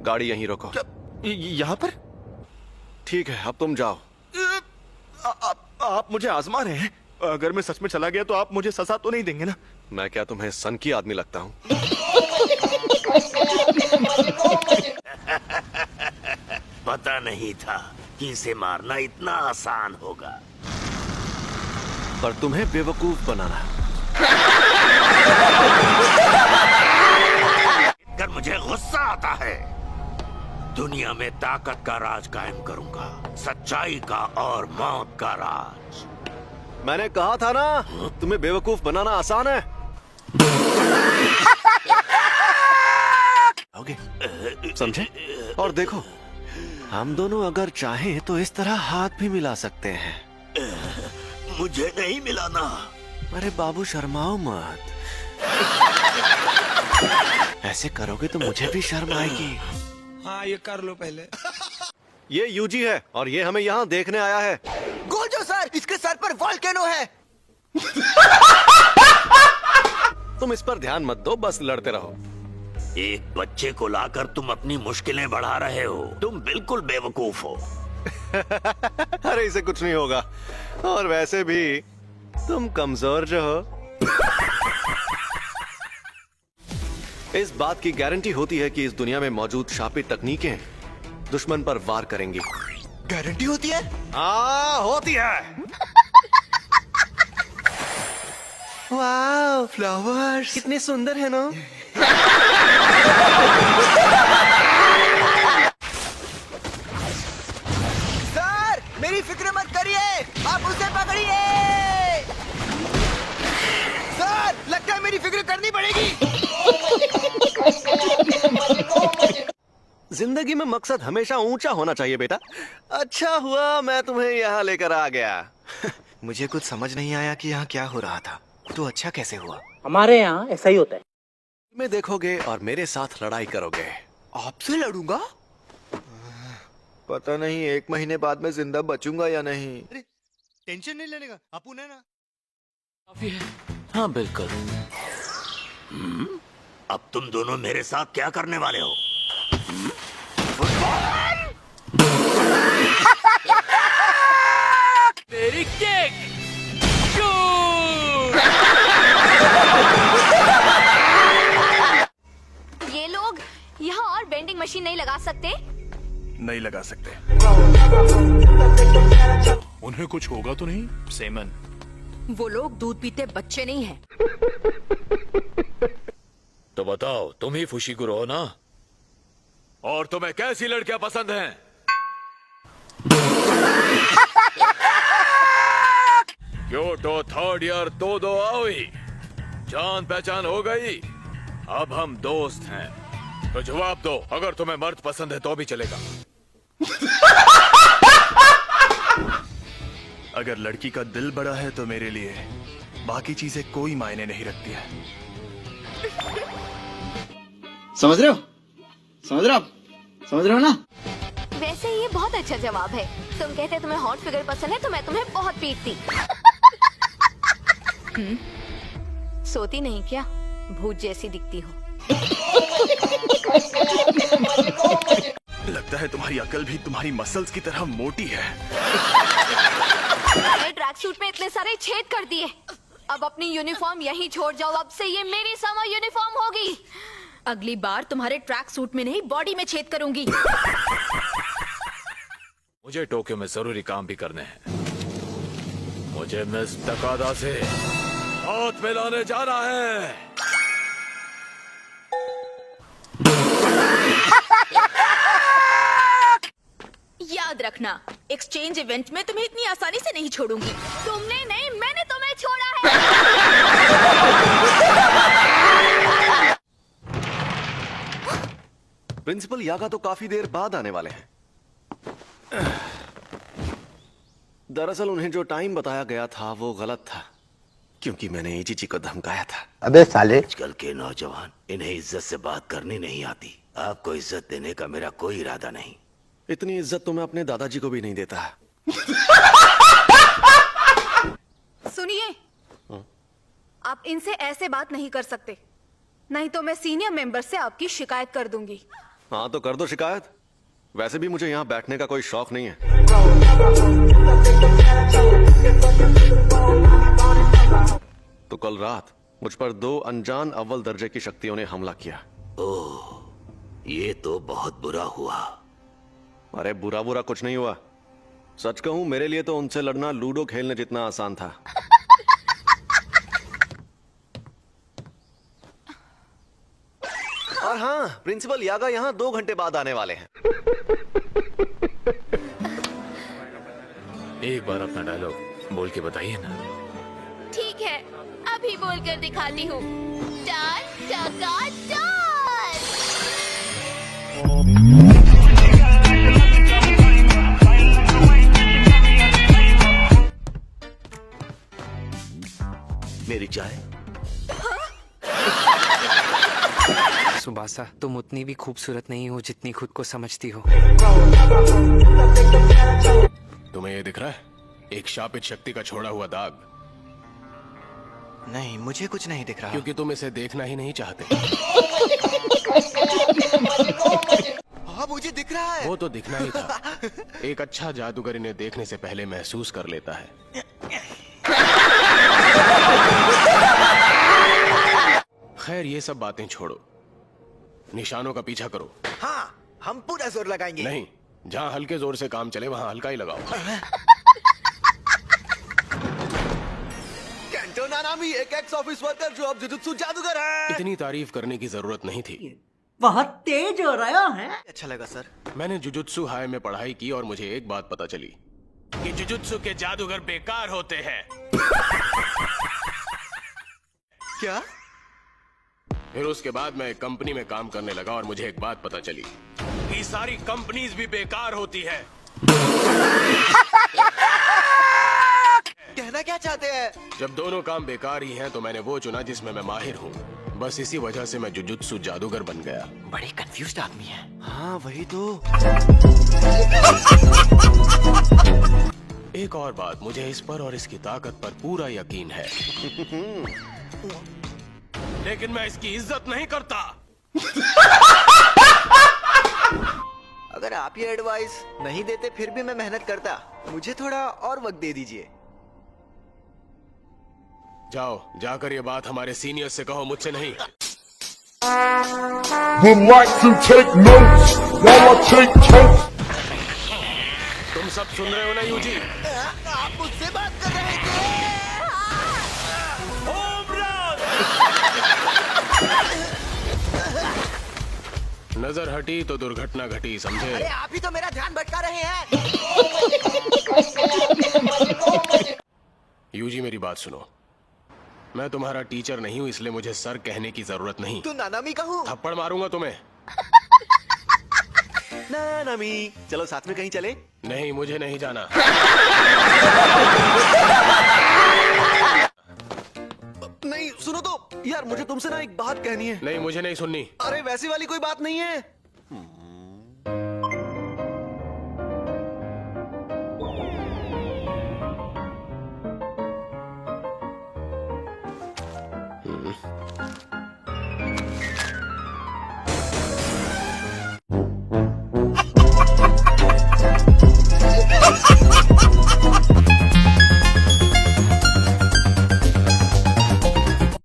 गाड़ी यहीं रोको। यहाँ पर? ठीक है, अब तुम जाओ। आप मुझे आजमा रहे हैं। अगर मैं सच में चला गया तो आप मुझे सजा तो नहीं देंगे ना? मैं क्या तुम्हें सन की आदमी लगता हूँ? पता नहीं था कि इसे मारना इतना आसान होगा। पर तुम्हें बेवकूफ बनाना। कर मुझे गुस्सा आता है। दुनिया में ताकत का राज कायम करूंगा, सच्चाई का और मौत का राज। मैंने कहा था ना, तुम्हें बेवकूफ बनाना आसान है। ओके, समझे? और देखो, हम दोनों अगर चाहें तो इस तरह हाथ भी मिला सकते हैं। मुझे नहीं मिलाना। अरे बाबू, शर्माओ मत। ऐसे करोगे तो मुझे भी शर्म आएगी। हाँ, ये कर लो पहले। ये यूजी है और ये हमें यहाँ देखने आया है। गोजो सर, इसके सर पर वोल्केनो है। तुम इस पर ध्यान मत दो, बस लड़ते रहो। एक बच्चे को लाकर तुम अपनी मुश्किलें बढ़ा रहे हो। तुम बिल्कुल बेवकूफ हो। अरे इसे कुछ नहीं होगा। और वैसे भी तुम कमजोर जो हो। इस बात की गारंटी होती है कि इस दुनिया में मौजूद शापित तकनीकें दुश्मन पर वार करेंगी। गारंटी होती है? हाँ, होती है। वाह, फ्लावर्स कितने सुंदर है ना? सर, मेरी फिक्र मत करिए, आप उसे पकड़िए। सर, लगता है मेरी फिक्र करनी पड़ेगी। जिंदगी में मकसद हमेशा ऊंचा होना चाहिए बेटा। अच्छा हुआ मैं तुम्हें यहाँ लेकर आ गया। मुझे कुछ समझ नहीं आया कि यहाँ क्या हो रहा था। तो अच्छा कैसे हुआ? हमारे यहाँ ऐसा ही होता है। मैं देखोगे और मेरे साथ लड़ाई करोगे। आपसे लड़ूंगा? पता नहीं 1 महीने बाद मैं जिंदा बचूंगा या नहीं। टेंशन नहीं लेने का, अपुन है ना। काफी है। हाँ बिल्कुल। अब तुम दोनों मेरे साथ क्या करने वाले हो? मेरी केक ये लोग यहाँ और बेंडिंग मशीन नहीं लगा सकते? नहीं लगा सकते। उन्हें कुछ होगा तो नहीं? सेमन, वो लोग दूध पीते बच्चे नहीं हैं। तो बताओ, तुम ही फुशीगुरो हो ना? और तुम्हें कैसी लड़कियां पसंद हैं? क्योटो 3rd ईयर दो आओई। जान पहचान हो गई। अब हम दोस्त हैं। तो जवाब दो, अगर तुम्हें मर्द पसंद है तो भी चलेगा। अगर लड़की का दिल बड़ा है तो मेरे लिए बाकी चीजें कोई मायने नहीं रखती है। समझ रहे हो? समझ रहे हो आप? समझ रहे हो ना? वैसे ये बहुत अच्छा जवाब है। तुम कहते तुम्हें हॉट फिगर पसंद है तो मैं तुम्हें बहुत पीटती। सोती नहीं क्या? भूत जैसी दिखती हो। लगता है तुम्हारी अकल भी तुम्हारी मसल्स की तरह मोटी है। मैंने ट्रैक सूट में इतने सारे छेद कर दिए। अब अपनी यूनिफॉर्म यहीं छोड़ जाओ। अब से ये मेरी समर यूनिफॉर्म होगी। अगली बार तुम्हारे ट्रैक सूट में नहीं, बॉडी में छेद करूंगी। मुझे टोक्यो में जरूरी काम भी करने हैं। मुझे मिस तकादा से हाथ मिलाने जाना है। याद रखना, एक्सचेंज इवेंट में तुम्हें इतनी आसानी से नहीं छोड़ूंगी। तुमने नहीं, मैंने तुम्हें छोड़ा है। प्रिंसिपल यागा तो काफी देर बाद आने वाले हैं। दरअसल उन्हें जो टाइम बताया गया था वो गलत था, क्योंकि मैंने एजीजी को धमकाया था। अबे साले, आजकल के नौजवान, इन्हें इज्जत से बात करनी नहीं आती। आपको इज्जत देने का मेरा कोई इरादा नहीं। इतनी इज्जत तो मैं अपने दादाजी को भी नहीं देता। सुनिए, आप इनसे ऐसे बात नहीं कर सकते, नहीं तो मैं सीनियर मेंबर से आपकी शिकायत कर दूंगी। हाँ तो कर दो शिकायत। वैसे भी मुझे यहाँ बैठने का कोई शौक नहीं है। तो कल रात मुझ पर 2 अनजान अव्वल दर्जे की शक्तियों ने हमला किया। ये तो बहुत बुरा हुआ। अरे बुरा बुरा कुछ नहीं हुआ। सच कहूं मेरे लिए तो उनसे लड़ना लूडो खेलने जितना आसान था। और हाँ, प्रिंसिपल यागा यहाँ 2 घंटे बाद आने वाले हैं। एक बार अपना डायलॉग बोल के बताइए ना। ठीक है, अभी बोलकर दिखाती हूँ। चार चका चार। मेरी चाय। सुबासा, तुम उतनी भी खूबसूरत नहीं हो जितनी खुद को समझती हो। तुम्हें ये दिख रहा है? एक शापित शक्ति का छोड़ा हुआ दाग। नहीं, मुझे कुछ नहीं दिख रहा। क्योंकि तुम इसे देखना ही नहीं चाहते। हाँ, मुझे दिख रहा है। वो तो दिखना ही था। एक अच्छा जादूगर इन्हें देखने से पहले महसूस कर लेता है। खैर, ये सब बातें छोड़ो, निशानों का पीछा करो। हाँ, हम पूरा जोर लगाएंगे। नहीं, जहाँ हल्के जोर से काम चले वहाँ हल्का ही लगाओ। केंटो नानामी, एक एक्स ऑफिस वर्कर जो अब जुजुत्सु जादूगर है। इतनी तारीफ करने की जरूरत नहीं थी। बहुत तेज हो रहा है। अच्छा लगा सर। मैंने जुजुत्सु हाई में पढ़ाई की और मुझे एक बात पता चली कि जुजुत्सु के जादूगर बेकार होते हैं। क्या? फिर उसके बाद मैं एक कंपनी में काम करने लगा और मुझे एक बात पता चली कि सारी कंपनीज भी बेकार होती है। कहना क्या चाहते हैं? जब दोनों काम बेकार ही हैं तो मैंने वो चुना जिसमें मैं माहिर हूँ। बस इसी वजह से मैं जुजुत्सु जादूगर बन गया। बड़े कंफ्यूज्ड आदमी है। हाँ, वही तो। एक और बात, मुझे इस पर और इसकी ताकत पर पूरा यकीन है। लेकिन मैं इसकी इज्जत नहीं करता। अगर आप ये एडवाइस नहीं देते फिर भी मैं मेहनत करता। मुझे थोड़ा और वक्त दे दीजिए। जाओ, जाकर ये बात हमारे सीनियर से कहो, मुझसे नहीं। तुम सब सुन रहे हो ना यूजी? आप मुझसे बात कर रहे थे। नजर हटी तो दुर्घटना घटी, समझे? अरे आप ही तो मेरा ध्यान भटका रहे हैं। यूजी, मेरी बात सुनो। मैं तुम्हारा टीचर नहीं हूँ, इसलिए मुझे सर कहने की जरूरत नहीं। तू नानामी का हूँ। थप्पड़ मारूंगा तुम्हें। नानामी, चलो साथ में कहीं चले। नहीं, मुझे नहीं जाना। नहीं, सुनो तो यार, मुझे तुमसे ना एक बात कहनी है। नहीं, मुझे नहीं सुननी। अरे वैसी वाली कोई बात नहीं है।